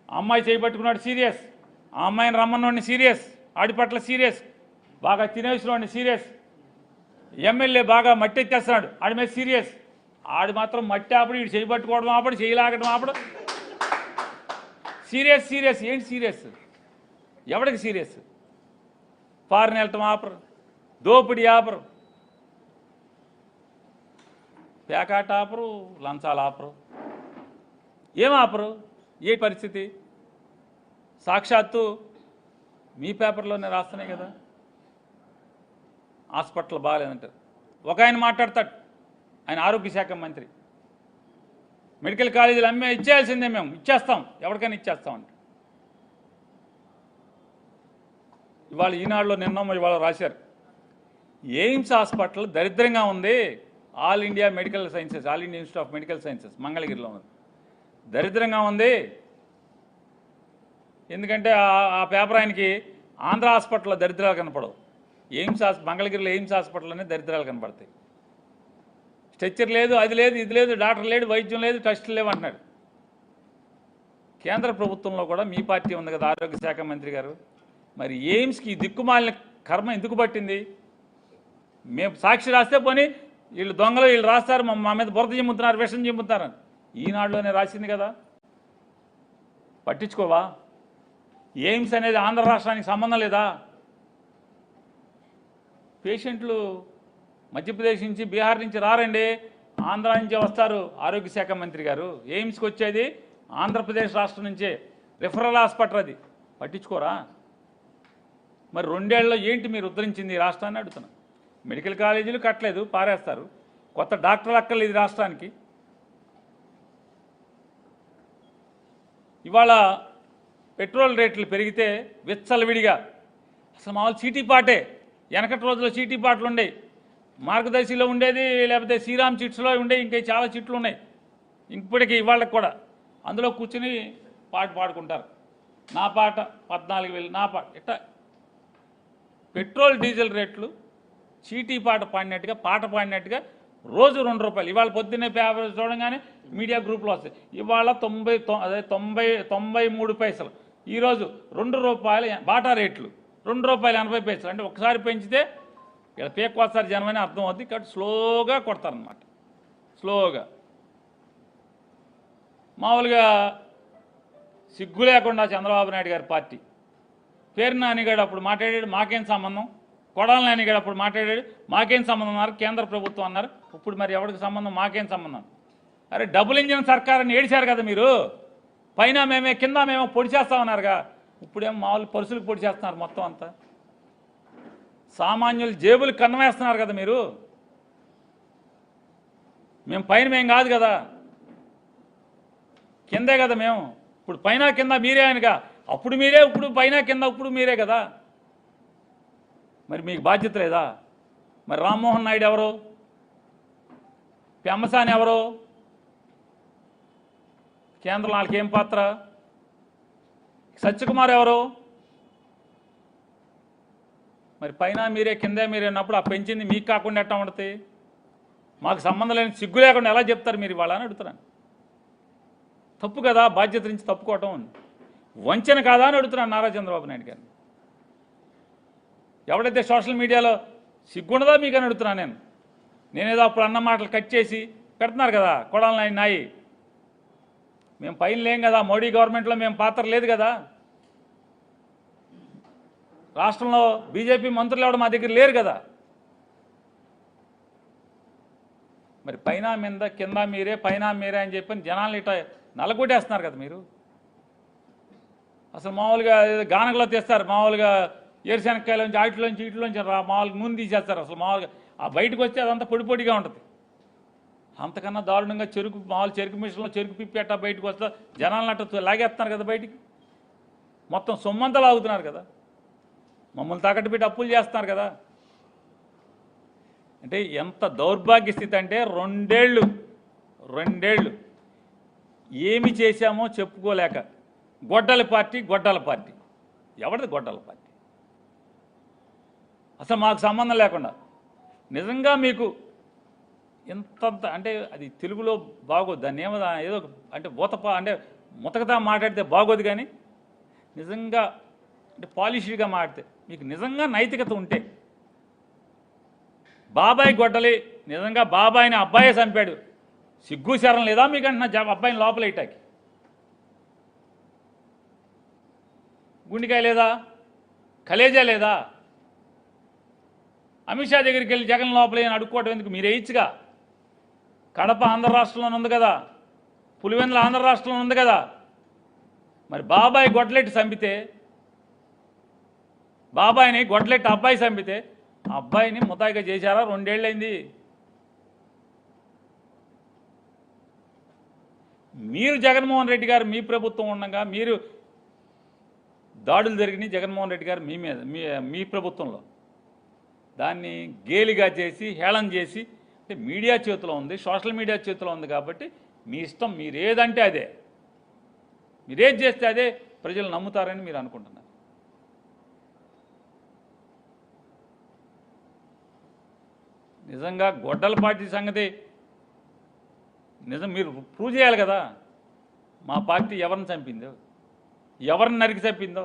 అమ్మాయి చేయబట్టుకున్నాడు సీరియస్, ఆ అమ్మాయిని రమ్మన్నోడిని సీరియస్, ఆడి పట్ల సీరియస్, బాగా తినేసినోడిని సీరియస్, ఎమ్మెల్యే బాగా మట్టి ఎత్తేస్తున్నాడు ఆడి మీద సీరియస్. ఆడు మాత్రం మట్టి ఆపడు, వీడు చేయబట్టుకోవడం ఆపడు, చేయలాగడం ఆపడు. Serious serious. ఏంటి సీరియస్? ఎవడికి సీరియస్? ఫారెన్ వెళ్ళటం ఆపరు, దోపిడీ ఆపరు, పేకాట ఆపరు, లంచాలు ఆపరు, ఏం ఆపరు? ఏ పరిస్థితి? సాక్షాత్తు మీ పేపర్లోనే రాస్తున్నాయి కదా, హాస్పిటల్ బాగాలేదంటారు. ఒక ఆయన మాట్లాడతాడు, ఆయన ఆరోగ్య శాఖ మంత్రి, మెడికల్ కాలేజీలు అమ్మే ఇచ్చేయాల్సిందే, మేము ఇచ్చేస్తాం, ఎవరికైనా ఇచ్చేస్తామంట. ఇవాళ ఈనాడులో నిన్న ఇవాళ రాశారు, ఎయిమ్స్ హాస్పిటల్ దరిద్రంగా ఉంది. All India medical sciences, all India institute of medical sciences మంగళగిరిలో ఉంది, దరిద్రంగా ఉంది. ఎందుకంటే ఆ పేపర్ ఆయనకి ఆంధ్ర హాస్పిటల్లో దరిద్రాలు కనపడవు, మంగళగిరిలో ఎయిమ్స్ హాస్పిటల్లోనే దరిద్రాలు కనపడతాయి. స్ట్రెచ్చర్ లేదు, అది లేదు, ఇది లేదు, డాక్టర్ లేడు, వైద్యం లేదు, టెస్టులు లేవు అంటున్నాడు. కేంద్ర ప్రభుత్వంలో కూడా మీ పార్టీ ఉంది కదా, ఆరోగ్య శాఖ మంత్రి గారు. మరి ఎయిమ్స్కి దిక్కుమాలిన కర్మ ఎందుకు పట్టింది? మేము సాక్షి రాస్తే పోనీ వీళ్ళు దొంగలు, వీళ్ళు రాస్తారు, మా మీద బురద చిమ్ముతున్నారు, విషం చిమ్ముతున్నారని ఈనాడులోనే రాసింది కదా. పట్టించుకోవా? ఎయిమ్స్ అనేది ఆంధ్ర రాష్ట్రానికి సంబంధం లేదా? పేషెంట్లు మధ్యప్రదేశ్ నుంచి, బీహార్ నుంచి రారండి, ఆంధ్ర నుంచే వస్తారు. ఆరోగ్య శాఖ మంత్రి గారు, ఎయిమ్స్కి వచ్చేది ఆంధ్రప్రదేశ్ రాష్ట్రం నుంచే, రిఫరల్ హాస్పిటల్ అది. పట్టించుకోరా? మరి 2 ఏళ్లలో ఏంటి మీరు ఉద్ధరించింది ఈ రాష్ట్రాన్ని అడుగుతున్నా. మెడికల్ కాలేజీలు కట్టలేదు, పారేస్తారు. కొత్త డాక్టర్లు అక్కర్లేదు రాష్ట్రానికి. ఇవాళ పెట్రోల్ రేట్లు పెరిగితే విచ్చలవిడిగా, అసలు మామూలు చీటీపాటే, వెనకటి రోజుల్లో చీటీపాట్లు ఉండేవి, మార్గదర్శిలో ఉండేది, లేకపోతే శ్రీరామ్ చిట్స్లో ఉండే, ఇంకా చాలా చిట్లు ఉన్నాయి ఇప్పటికీ ఇవాళకి కూడా. అందులో కూర్చుని పాట పాడుకుంటారు, నా పాట 14,000, నా పాట. ఇట్లా పెట్రోల్ డీజిల్ రేట్లు చీటీ పాట పాడినట్టుగా రోజు 2 రూపాయలు. ఇవాళ పొద్దున్నే పేపర్ చూడంగానే మీడియా గ్రూప్లో వస్తాయి. ఇవాళ 93 పైసలు, ఈరోజు 2 రూపాయలు బాటా రేట్లు, 2 రూపాయలు 80 పైసలు. అంటే ఒకసారి పెంచితే ఇలా పేక్కోసారి జనం అని అర్థం అవుద్ది. కాబట్టి స్లోగా కొడతారనమాట, స్లోగా. మామూలుగా సిగ్గు లేకుండా చంద్రబాబు నాయుడు గారి పార్టీ పేరు నానిగాడు అప్పుడు మాట్లాడాడు, మాకేం సంబంధం. కొడాల నానిగాడు అప్పుడు మాట్లాడాడు, మాకేం సంబంధం అన్నారు. కేంద్ర ప్రభుత్వం అన్నారు. ఇప్పుడు మరి ఎవరికి సంబంధం, మాకేం సంబంధం. అరే డబుల్ ఇంజిన్ సర్కార్ అని ఏడిచారు కదా మీరు. పైన మేమే కింద మేమో పొడి చేస్తామన్నారుగా. ఇప్పుడేమో మామూలు పరుసులకు పొడి చేస్తున్నారు మొత్తం అంతా. సామాన్యులు జేబులు కన్నమేస్తున్నారు కదా మీరు. మేము పైన మేము కాదు కదా, కిందే కదా మేము. ఇప్పుడు పైన కింద మీరే ఆయనగా. అప్పుడు మీరే, ఇప్పుడు పైన కింద, ఇప్పుడు మీరే కదా. మరి మీకు బాధ్యత లేదా? మరి రామ్మోహన్ నాయుడు ఎవరు, పెమ్మసాని ఎవరు, కేంద్రం వాళ్ళకి ఏం పాత్ర, సత్యకుమార్ ఎవరు? మరి పైన మీరే కింద మీరే అన్నప్పుడు ఆ పెంచింది మీకు కాకుండా ఎట్టా ఉంటుంది? మాకు సంబంధం లేని సిగ్గు లేకుండా ఎలా చెప్తారు మీరు ఇవాళ అని అడుగుతున్నాను. తప్పు కదా, బాధ్యత నుంచి తప్పుకోవటం వంచన కాదా అని అడుగుతున్నాను నారా చంద్రబాబు నాయుడు గారిని. ఎవడైతే సోషల్ మీడియాలో సిగ్గుండదా మీకు అని అడుగుతున్నాను నేనేదో అప్పుడు అన్న మాటలు కట్ చేసి పెడుతున్నారు కదా కొడాలని నాయి. మేము పైన లేం కదా, మోడీ గవర్నమెంట్లో మేము పాత్ర లేదు కదా. రాష్ట్రంలో బీజేపీ మంత్రులు ఎవరు మా దగ్గర లేరు కదా. మరి పైన మీద కింద మీరే, పైన మీరే అని చెప్పి జనాలు ఇట నలగొట్టేస్తున్నారు కదా మీరు. అసలు మామూలుగా గానగలో తీస్తారు, మామూలుగా ఏరుశనక్కాయలోంచి వీటిలోంచి మామూలుగా నూనె తీసేస్తారు. అసలు మామూలుగా ఆ బయటకు వస్తే అదంతా పొడిగా ఉంటుంది. అంతకన్నా దారుణంగా మామూలు చెరుకు మిషన్లో చెరుకు పిప్పి అట్టా బయటకు వస్తా జనాలను అట్ట లాగేస్తున్నారు కదా బయటికి. మొత్తం సొమ్మంతా లాగుతున్నారు కదా, మమ్మల్ని తాకట్టు పెట్టి అప్పులు చేస్తున్నారు కదా. అంటే ఎంత దౌర్భాగ్య స్థితి అంటే రెండేళ్ళు ఏమి చేశామో చెప్పుకోలేక గొడ్డల పార్టీ. ఎవరిది గొడ్డల పార్టీ? అసలు మాకు సంబంధం లేకుండా నిజంగా మీకు ఇంతంత అంటే అది తెలుగులో బాగోదు, దాన్ని ఏదో అంటే అంటే ముతకతా మాట్లాడితే బాగోదు. కానీ నిజంగా అంటే పాలిష్డ్గా మాట్లాడితే మీకు నిజంగా నైతికత ఉంటే, బాబాయ్ గొడ్డలి నిజంగా బాబాయిని అబ్బాయే చంపాడు, సిగ్గు శరం లేదా మీకు అంటున్నా అబ్బాయిని లోపల ఇటాకి? గుండెకాయ లేదా, కలేజా లేదా? అమిత్ షా దగ్గరికి వెళ్ళి జగన్ లోపల అడుక్కోవడం ఎందుకు? మీరు వేయచ్చుగా. కడప ఆంధ్ర రాష్ట్రంలో ఉంది కదా, పులివెందుల ఆంధ్ర రాష్ట్రంలో ఉంది కదా. మరి బాబాయ్ గొడ్లెట్టి చంపితే, బాబాయిని గొడ్లెట్టి అబ్బాయి చంపితే ఆ అబ్బాయిని ముతాయిగా చేశారా? 2 ఏళ్ళైంది. మీరు జగన్మోహన్ రెడ్డి గారు మీ ప్రభుత్వం ఉండగా మీరు దాడులు జరిగినాయి జగన్మోహన్ రెడ్డి గారు మీ మీద, మీ ప్రభుత్వంలో. దాన్ని గేలిగా చేసి హేళన చేసి, అంటే మీడియా చేతిలో ఉంది, సోషల్ మీడియా చేతిలో ఉంది కాబట్టి మీ ఇష్టం, మీరేదంటే అదే, మీరేది చేస్తే అదే ప్రజలు నమ్ముతారని మీరు అనుకుంటున్నారు. నిజంగా గొడ్డల పార్టీ సంగతి నిజం మీరు ప్రూవ్ చేయాలి కదా. మా పార్టీ ఎవరిని చంపిందో, ఎవరిని నరికి చంపిందో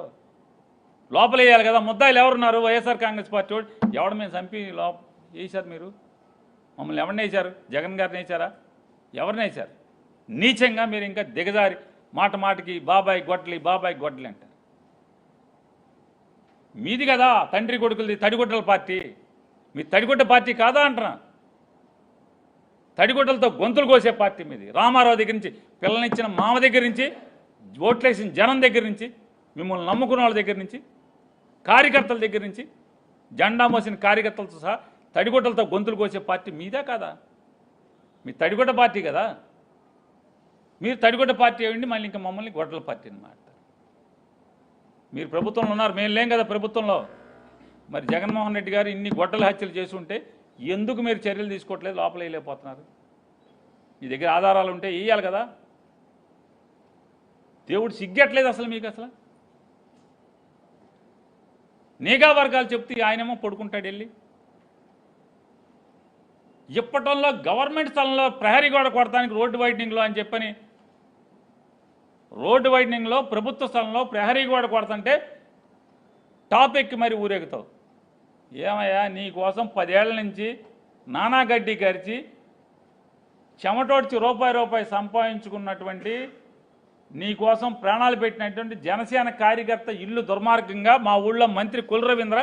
లోపల వేయాలి కదా. ముద్దాయిలు ఎవరున్నారు? వైఎస్ఆర్ కాంగ్రెస్ పార్టీ వాడు. ఎవడు మేము చంపి వేశారు మీరు? మమ్మల్ని ఎవరిని వేశారు? జగన్ గారిని వేశారా? ఎవరిని వేశారు? నీచంగా మీరు ఇంకా దిగజారి మాటకి బాబాయ్ గొడ్డలి అంటారు. మీది కదా తండ్రి కొడుకులది తడిగొడ్డల పార్టీ. మీ తడిగొడ్డ పార్టీ కాదా అంటున్నా. తడిగొడ్డలతో గొంతులు కోసే పార్టీ మీది. రామారావు దగ్గర నుంచి, పిల్లనిచ్చిన మామ దగ్గర నుంచి, ఓట్లేసిన జనం దగ్గర నుంచి, మిమ్మల్ని నమ్ముకున్న వాళ్ళ దగ్గర నుంచి, కార్యకర్తల దగ్గర నుంచి, జెండా మోసిన కార్యకర్తలతో సహా తడిగొడ్డలతో గొంతులు కోసే పార్టీ మీదే కాదా? మీ తడిగొడ్డ పార్టీ కదా. మీరు తడిగొడ్డ పార్టీ అయ్యండి, మళ్ళీ ఇంకా మమ్మల్ని గొడ్డల పార్టీ అన్నమాట. మీరు ప్రభుత్వంలో ఉన్నారు, మేము లేం కదా ప్రభుత్వంలో. మరి జగన్మోహన్ రెడ్డి గారు ఇన్ని గొడ్డల హత్యలు చేసి ఉంటే ఎందుకు మీరు చర్యలు తీసుకోవట్లేదు? లోపల వేయలేకపోతున్నారు. మీ దగ్గర ఆధారాలు ఉంటే వేయాలి కదా. దేవుడు సిగ్గట్లేదు అసలు మీకు. అసలు నిఘా వర్గాలు చెప్తే ఆయనేమో పడుకుంటాడు వెళ్ళి. ఇప్పటంలో గవర్నమెంట్ స్థలంలో ప్రహరీ గోడ కొడటానికి రోడ్డు వైడనింగ్లో అని చెప్పని రోడ్డు వైడనింగ్లో ప్రభుత్వ స్థలంలో ప్రహరీ గోడ కొడతంటే టాప్ ఎక్కి మరి ఊరేగుతావు. ఏమయ్యా నీ కోసం 10 ఏళ్ల నుంచి నానా గడ్డి గరిచి చెమటోడ్చి రూపాయి సంపాదించుకున్నటువంటి నీ కోసం ప్రాణాలు పెట్టినటువంటి జనసేన కార్యకర్త ఇల్లు దుర్మార్గంగా మా ఊళ్ళో మంత్రి కుల రవీంద్ర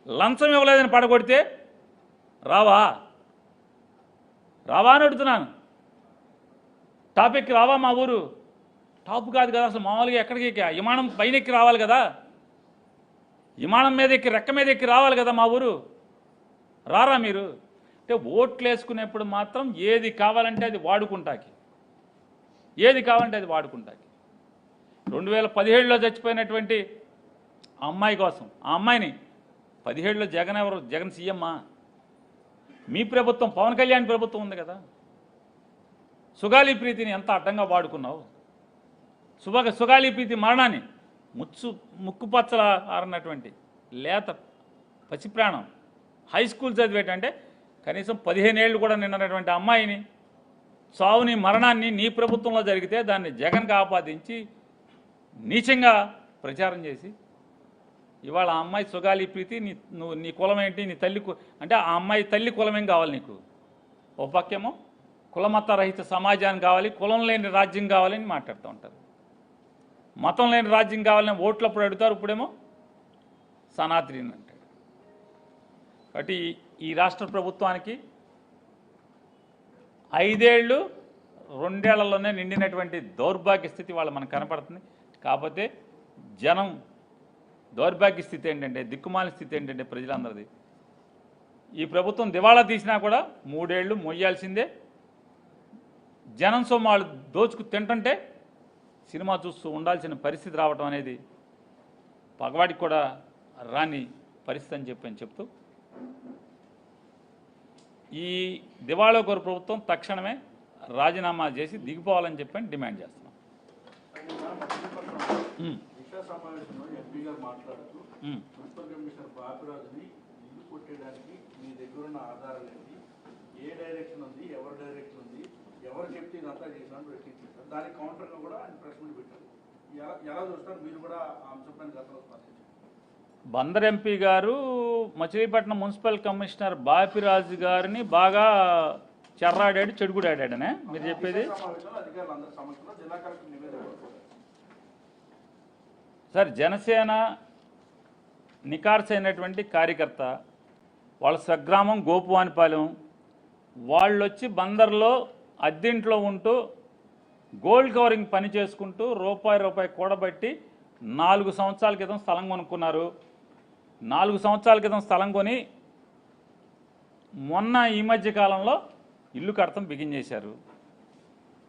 లంచం ఇవ్వలేదని పడగొడితే రావా అని అడుగుతున్నాను. టాపిక్ రావా? మా ఊరు టాప్ కాదు కదా అసలు. మామూలుగా ఎక్కడికి విమానం పైన ఎక్కి రావాలి కదా, విమానం మీద ఎక్కి రెక్క మీద ఎక్కి రావాలి కదా మా ఊరు. రారా మీరు? అంటే ఓట్లు వేసుకునేప్పుడు మాత్రం ఏది కావాలంటే అది వాడుకుంటాకి, 2017లో చచ్చిపోయినటువంటి ఆ అమ్మాయి కోసం, ఆ అమ్మాయిని 17లో జగన్ సీఎమ్మా, మీ ప్రభుత్వం పవన్ కళ్యాణ్ ప్రభుత్వం ఉంది కదా. సుగాలి ప్రీతిని ఎంత అడ్డంగా వాడుకున్నావు. సుగాలి ప్రీతి మరణాన్ని ముక్కుపచ్చల ఆరన్నటువంటి లేత పసిప్రాణం హై స్కూల్ చదివేటంటే కనీసం 15 ఏళ్ళు కూడా నిన్నటువంటి అమ్మాయిని చావుని మరణాన్ని నీ ప్రభుత్వంలో జరిగితే దాన్ని జగన్కి ఆపాదించి నీచంగా ప్రచారం చేసి ఇవాళ ఆ అమ్మాయి సుగాలి ప్రీతి నీ కులం ఏంటి, నీ తల్లి అంటే ఆ అమ్మాయి తల్లి కులమేం కావాలి నీకు? ఓ పక్కేమో కులమత రహిత సమాజాన్ని కావాలి, కులం లేని రాజ్యం కావాలని మాట్లాడుతూ ఉంటారు. మతం లేని రాజ్యం కావాలని ఓట్లప్పుడు అడుగుతారు, ఇప్పుడేమో సనాతని అంటాడు. కాబట్టి ఈ రాష్ట్ర ప్రభుత్వానికి 5 ఏళ్ళు 2 ఏళ్లలోనే నిండినటువంటి దౌర్భాగ్య స్థితి వాళ్ళు మనకు కనపడుతుంది. కాకపోతే జనం దౌర్భాగ్య స్థితి ఏంటంటే, దిక్కుమాలిన స్థితి ఏంటంటే ప్రజలందరిది ఈ ప్రభుత్వం దివాళా తీసినా కూడా 3 ఏళ్ళు మొయ్యాల్సిందే. జనం సొమ్ము వాళ్ళు దోచుకు తింటుంటే సినిమా చూస్తూ ఉండాల్సిన పరిస్థితి రావటం అనేది పగవాడికి కూడా రాని పరిస్థితి అని చెప్తూ ఈ దివాళాకోరు ప్రభుత్వం తక్షణమే రాజీనామా చేసి దిగిపోవాలని చెప్పని డిమాండ్ చేస్తున్నాం. బందర్ ఎంపీ గారు మచిలీపట్నం మున్సిపల్ కమిషనర్ బాపిరాజు గారిని బాగా చెర్రాడాడు, చెడుగుడాడాడనే మీరు చెప్పేది? సార్, జనసేన నికార్సైనటువంటి కార్యకర్త, వాళ్ళ స్వగ్రామం గోపువానిపాలెం, వాళ్ళు వచ్చి బందర్లో అద్దెంట్లో ఉంటూ గోల్డ్ కవరింగ్ పని చేసుకుంటూ రూపాయి కూడబట్టి 4 సంవత్సరాల క్రితం స్థలం కొనుక్కున్నారు. 4 సంవత్సరాల క్రితం స్థలం కొని మొన్న ఈ మధ్య కాలంలో ఇల్లు కడతం బిగించేశారు.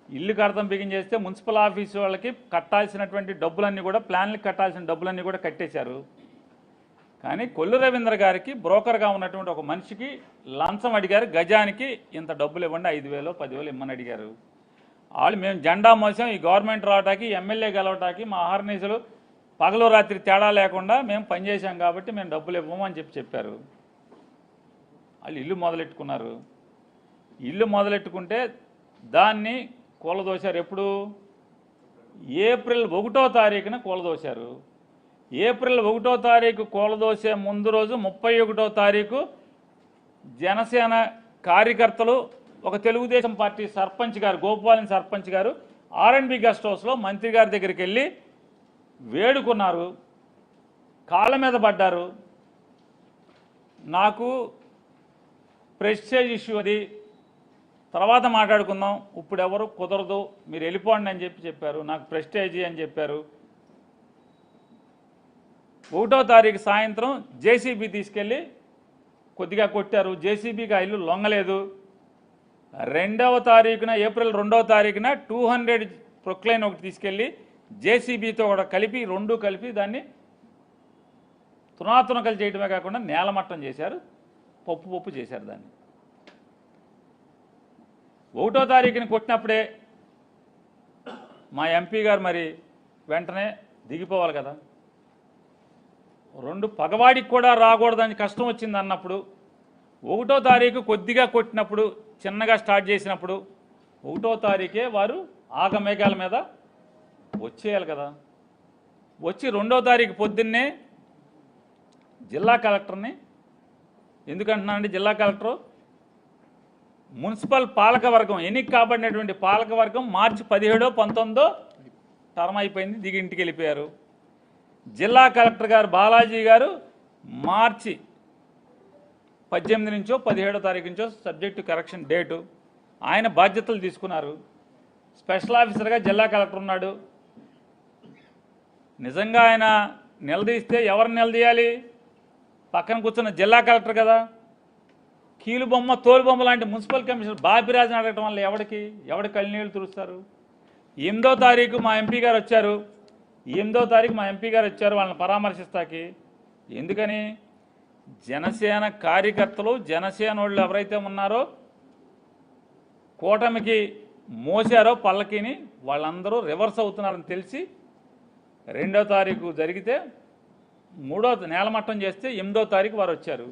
ఇల్లు కడతం బిగించేస్తే మున్సిపల్ ఆఫీసు వాళ్ళకి కట్టాల్సినటువంటి డబ్బులన్నీ కూడా, ప్లాన్లకు కట్టాల్సిన డబ్బులన్నీ కూడా కట్టేశారు. కానీ కొల్లు రవీంద్ర గారికి బ్రోకర్గా ఉన్నటువంటి ఒక మనిషికి లంచం అడిగారు. గజానికి ఇంత డబ్బులు ఇవ్వండి, 5,000 10,000 ఇమ్మని అడిగారు. వాళ్ళు మేము జెండా మోసాం, ఈ గవర్నమెంట్ రావటానికి, ఎమ్మెల్యే గెలవటానికి మా ఆహర్నిశలు పగలు రాత్రి తేడా లేకుండా మేము పనిచేసాం కాబట్టి మేము డబ్బులు ఇవ్వము అని చెప్పారు. వాళ్ళు ఇల్లు మొదలెట్టుకున్నారు. ఇల్లు మొదలెట్టుకుంటే దాన్ని కూలదోశారు. ఎప్పుడు? ఏప్రిల్ 1వ తారీఖున కూలదోశారు. ఏప్రిల్ 1వ తారీఖు కూలదోసే ముందు రోజు 31వ తారీఖు జనసేన కార్యకర్తలు, ఒక తెలుగుదేశం పార్టీ సర్పంచ్ గారు, గోపాలన్ సర్పంచ్ గారు R&B గెస్ట్ హౌస్లో మంత్రి గారి దగ్గరికి వెళ్ళి వేడుకున్నారు, కాళ్ళ మీద పడ్డారు. నాకు ప్రెస్టేజ్ ఇష్యూ అది, తర్వాత మాట్లాడుకుందాం, ఇప్పుడు ఎవరు కుదరదు, మీరు వెళ్ళిపోండి అని చెప్పారు. నాకు ప్రెస్టేజీ అని చెప్పారు. 1వ తారీఖు సాయంత్రం జేసీబీ తీసుకెళ్ళి కొద్దిగా కొట్టారు. జేసీబీకి ఆ ఇల్లు లొంగలేదు. 2వ తారీఖున, ఏప్రిల్ 2వ తారీఖున 200 ప్రొక్లైన్ ఒకటి తీసుకెళ్ళి జేసీబీతో కూడా కలిపి, 2 కలిపి దాన్ని తునాతునకలు చేయడమే కాకుండా నేలమట్టం చేశారు, పప్పు చేశారు దాన్ని. 1వ తారీఖుని కొట్టినప్పుడే మా ఎంపీ గారు మరి వెంటనే దిగిపోవాలి కదా. 2 పగవాడికి కూడా రాకూడదని కష్టం వచ్చింది అన్నప్పుడు 1వ తారీఖు కొద్దిగా కొట్టినప్పుడు, చిన్నగా స్టార్ట్ చేసినప్పుడు 1వ తారీఖే వారు ఆగమేఘాల మీద వచ్చేయాలి కదా. వచ్చి 2వ తారీఖు పొద్దున్నే జిల్లా కలెక్టర్ని, ఎందుకంటున్నానండి జిల్లా కలెక్టరు, మున్సిపల్ పాలకవర్గం ఎన్నిక కాబడినటువంటి పాలకవర్గం మార్చి 17, 19 టర్మ్ అయిపోయింది, దిగి ఇంటికి వెళ్ళిపోయారు. జిల్లా కలెక్టర్ గారు బాలాజీ గారు మార్చి 18 నుంచో 17వ తారీఖు నుంచో సబ్జెక్టు కరెక్షన్ డేటు ఆయన బాధ్యతలు తీసుకున్నారు. స్పెషల్ ఆఫీసర్గా జిల్లా కలెక్టర్ ఉన్నాడు. నిజంగా ఆయన నిలదీస్తే ఎవరిని నిలదీయాలి? పక్కన కూర్చున్న జిల్లా కలెక్టర్ కదా. కీలుబొమ్మ తోలుబొమ్మ లాంటి మున్సిపల్ కమిషనర్ బాపిరాజుని అడగటం వల్ల ఎవడి కళ్ళనీళ్ళు తురుస్తారు? 8వ తారీఖు మా ఎంపీ గారు వచ్చారు. 8వ తారీఖు మా ఎంపీ గారు వచ్చారు వాళ్ళని పరామర్శిస్తాకి. ఎందుకని? జనసేన కార్యకర్తలు, జనసేన వాళ్ళు ఎవరైతే ఉన్నారో కూటమికి మోసారో పల్లకిని, వాళ్ళందరూ రివర్స్ అవుతున్నారని తెలిసి 2వ తారీఖు జరిగితే 3వ నేలమట్టం చేస్తే 8వ తారీఖు వారు వచ్చారు.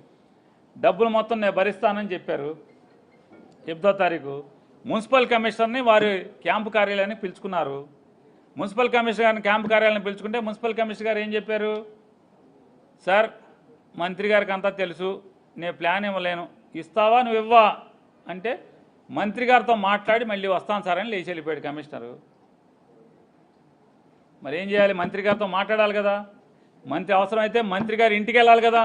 డబ్బులు మొత్తం నేను భరిస్తానని చెప్పారు. 8వ తారీఖు మున్సిపల్ కమిషనర్ని వారి క్యాంపు కార్యాలయానికి పిలుచుకున్నారు. మున్సిపల్ కమిషనర్ గారిని క్యాంపు కార్యాలయాన్ని పిలుచుకుంటే మున్సిపల్ కమిషనర్ గారు ఏం చెప్పారు? సార్, మంత్రి గారికి అంతా తెలుసు, నేను ప్లాన్ ఇవ్వలేను, ఇస్తావా నువ్వు ఇవ్వా అంటే మంత్రి గారితో మాట్లాడి మళ్ళీ వస్తాను సార్ అని లేచి వెళ్ళిపోయాడు కమిషనరు. మరి ఏం చేయాలి? మంత్రి గారితో మాట్లాడాలి కదా. మంత్రి అవసరమైతే మంత్రి గారు ఇంటికి వెళ్ళాలి కదా.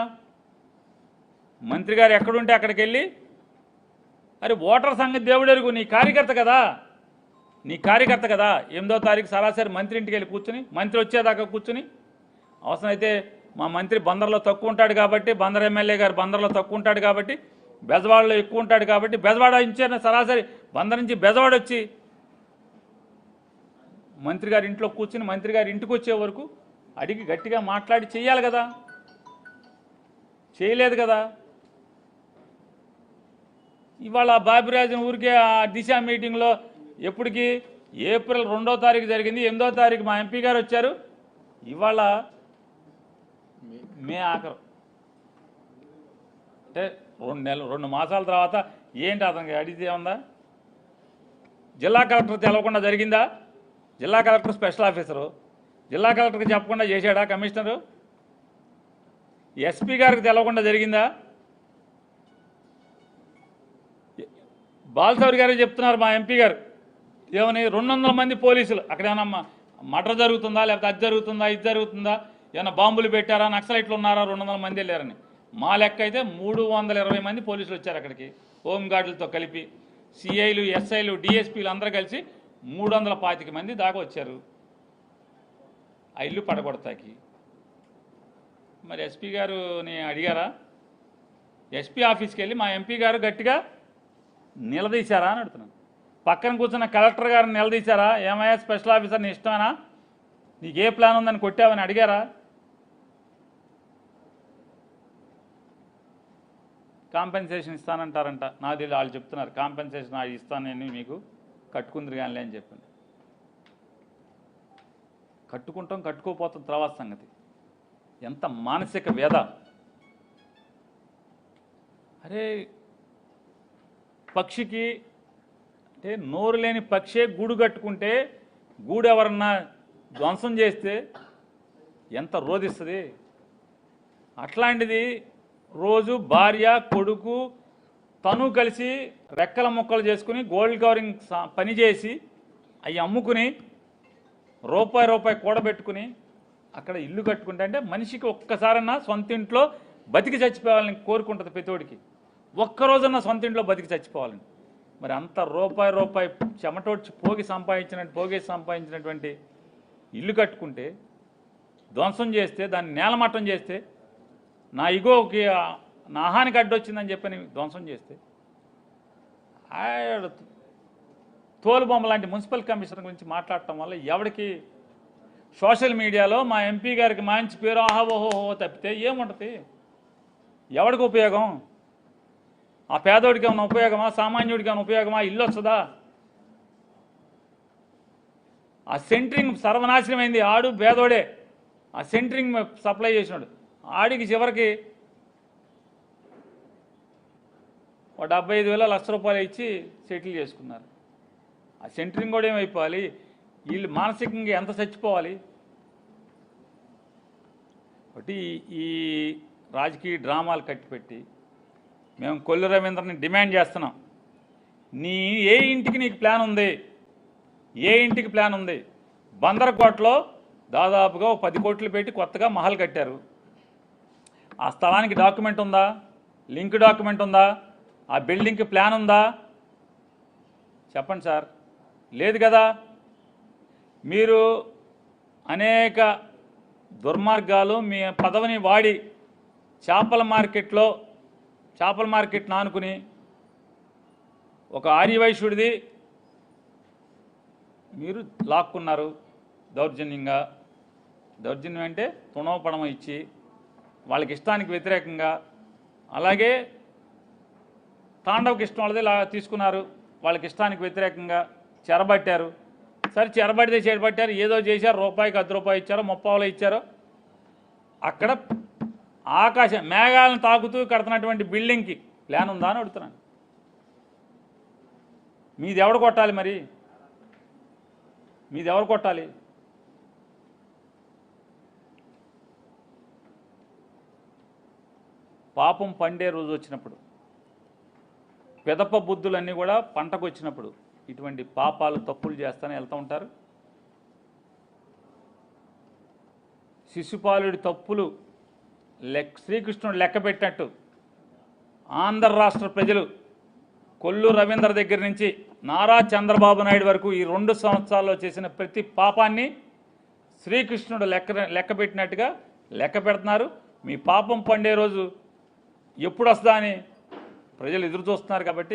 మంత్రి గారు ఎక్కడుంటే అక్కడికి వెళ్ళి, అరే ఓటర్ సంగతి దేవుడెరుగు, నీ కార్యకర్త కదా, 8వ తారీఖు సరాసరి మంత్రి ఇంటికి వెళ్ళి కూర్చుని, మంత్రి వచ్చేదాకా కూర్చుని, అవసరమైతే మా మంత్రి బందర్లో తక్కువ ఉంటాడు కాబట్టి, బందర్ ఎమ్మెల్యే గారు బందర్లో తక్కువ ఉంటాడు కాబట్టి, బెజవాడలో ఎక్కువ ఉంటాడు కాబట్టి, బెజవాడ ఇచ్చిన సరాసరి బందర్ నుంచి బెజవాడ వచ్చి మంత్రి గారి ఇంట్లో కూర్చుని మంత్రి గారి ఇంటికి వచ్చే వరకు అడిగి గట్టిగా మాట్లాడి చేయాలి కదా. చేయలేదు కదా. ఇవాళ బాపిరాజు ఊరికే ఆ దిశ మీటింగ్లో ఎప్పటికి ఏప్రిల్ 2వ తారీఖు జరిగింది, 8వ తారీఖు మా ఎంపీ గారు వచ్చారు, ఇవాళ మే ఆఖరు, అంటే 2 మాసాల తర్వాత ఏంటి అతనికి అడిగితే ఉందా? జిల్లా కలెక్టర్ తెలవకుండా జరిగిందా? జిల్లా కలెక్టర్ స్పెషల్ ఆఫీసరు, జిల్లా కలెక్టర్కి చెప్పకుండా చేశాడా కమిషనరు? ఎస్పీ గారికి తెలవకుండా జరిగిందా? బాలసౌరి గారే చెప్తున్నారు మా ఎంపీ గారు, ఏమని 200 మంది పోలీసులు అక్కడ ఏమన్నా మర్డర్ జరుగుతుందా, లేకపోతే అది జరుగుతుందా, ఇది జరుగుతుందా, ఏమైనా బాంబులు పెట్టారా, నక్సలైట్లు ఉన్నారా, 200 మంది వెళ్ళారని. మా లెక్క అయితే 320 మంది పోలీసులు వచ్చారు అక్కడికి, హోంగార్డులతో కలిపి. సిఐలు, ఎస్ఐలు, డిఎస్పీలు అందరూ కలిసి 325 మంది దాకా వచ్చారు ఆ ఇల్లు పడగొడతాకి. మరి ఎస్పీ గారుని అడిగారా? ఎస్పీ ఆఫీస్కి వెళ్ళి మా ఎంపీ గారు గట్టిగా నిలదీశారా అని అడుగుతున్నాను. పక్కన కూర్చున్న కలెక్టర్ గారిని నిలదీశారా? ఏమయ్యా స్పెషల్ ఆఫీసర్ నీ ఇష్టమేనా, నీకు ఏ ప్లాన్ ఉందని కొట్టావని అడిగారా? కాంపెన్సేషన్ ఇస్తానంటారంట. నాకు తెలియదు, వాళ్ళు చెప్తున్నారు కాంపెన్సేషన్ ఇస్తాను నేను మీకు, కట్టుకుందరు కానీ అని చెప్పండి. కట్టుకుంటాం, కట్టుకోపోతాం తర్వాత సంగతి. ఎంత మానసిక వేద! అరే పక్షికి అంటే నోరు లేని పక్షే గూడు కట్టుకుంటే, గూడు ఎవరన్నా ధ్వంసం చేస్తే ఎంత రోధిస్తుంది. అట్లాంటిది రోజు భార్య, కొడుకు తను కలిసి రెక్కల ముక్కలు చేసుకుని గోల్డ్ కవరింగ్ పని చేసి అవి అమ్ముకుని రూపాయి కూడబెట్టుకుని అక్కడ ఇల్లు కట్టుకుంటే, అంటే మనిషికి ఒక్కసారన్నా సొంత ఇంట్లో బతికి చచ్చిపోవాలని కోరుకుంటుంది ప్రతివాడికి. ఒక్కరోజన్నా సొంత ఇంట్లో బతికి చచ్చిపోవాలని. మరి అంత రూపాయి చెమటోడ్చి పోగేసి సంపాదించినటువంటి ఇల్లు కట్టుకుంటే, ధ్వంసం చేస్తే, దాన్ని నేలమట్టం చేస్తే, నా ఇగోకి నా హానికి అడ్డొచ్చిందని చెప్పని ధ్వంసం చేస్తే, తోలుబొమ్మ లాంటి మున్సిపల్ కమిషనర్ గురించి మాట్లాడటం వల్ల ఎవరికి సోషల్ మీడియాలో మా ఎంపీ గారికి మంచి పేరు ఆహోహో తప్పితే ఏముంటుంది? ఎవరికి ఉపయోగం? ఆ పేదోడికి ఏమైనా ఉపయోగమా? సామాన్యుడికి ఏమైనా ఉపయోగమా? ఇల్లు వస్తుందా? ఆ సెంటరింగ్ సర్వనాశనమైంది. ఆడు పేదోడే ఆ సెంటరింగ్ సప్లై చేసినాడు. ఆడికి చివరికి ఒక 75,000 లక్ష రూపాయలు ఇచ్చి సెటిల్ చేసుకున్నారు. ఆ సెంటరింగ్ కూడా ఏమైపోవాలి, వీళ్ళు మానసికంగా ఎంత చచ్చిపోవాలి. ఒకటి ఈ రాజకీయ డ్రామాలు కట్టిపెట్టి మేము కొల్లు రవీంద్రని డిమాండ్ చేస్తున్నాం. ఏ ఇంటికి నీకు ప్లాన్ ఉంది? ఏ ఇంటికి ప్లాన్ ఉంది? బందరకోటలో దాదాపుగా 10 కోట్లు పెట్టి కొత్తగా మహల్ కట్టారు. ఆ స్థలానికి డాక్యుమెంట్ ఉందా? లింక్ డాక్యుమెంట్ ఉందా? ఆ బిల్డింగ్కి ప్లాన్ ఉందా? చెప్పండి సార్. లేదు కదా. మీరు అనేక దుర్మార్గాలు మీ పదవిని వాడి చేపల మార్కెట్ నానుకుని ఒక ఆర్యవైశ్యుడిది మీరు లాక్కున్నారు దౌర్జన్యంగా. దౌర్జన్యం అంటే తుణవ పడమ ఇచ్చి వాళ్ళకి ఇష్టానికి వ్యతిరేకంగా. అలాగే తాండవకి ఇష్టం వాళ్ళది తీసుకున్నారు, వాళ్ళకి ఇష్టానికి వ్యతిరేకంగా చెరబట్టారు. సరే చెరబడితే చెరబట్టారు, ఏదో చేశారు, రూపాయికి 10 రూపాయలు ఇచ్చారో 30 ఇచ్చారో. అక్కడ ఆకాశం మేఘాలను తాకుతూ కడుతున్నటువంటి బిల్డింగ్కి ప్లాన్ ఉందా అని అడుగుతున్నాను. మీది ఎవడు కొట్టాలి మరి? మీది ఎవరు కొట్టాలి? పాపం పండే రోజు వచ్చినప్పుడు, పెదప బుద్ధులన్నీ కూడా పంటకు వచ్చినప్పుడు ఇటువంటి పాపాలు తప్పులు చేస్తానే వెళ్తూ ఉంటారు. శిశుపాలుడి తప్పులు శ్రీకృష్ణుడు లెక్క పెట్టినట్టు ఆంధ్ర రాష్ట్ర ప్రజలు కొల్లు రవీంద్ర దగ్గర నుంచి నారా చంద్రబాబు నాయుడు వరకు ఈ 2 సంవత్సరాల్లో చేసిన ప్రతి పాపాన్ని శ్రీకృష్ణుడు లెక్క పెట్టినట్టుగా లెక్క పెడుతున్నారు. మీ పాపం పండే రోజు ఎప్పుడు వస్తుందా అని ప్రజలు ఎదురు చూస్తున్నారు. కాబట్టి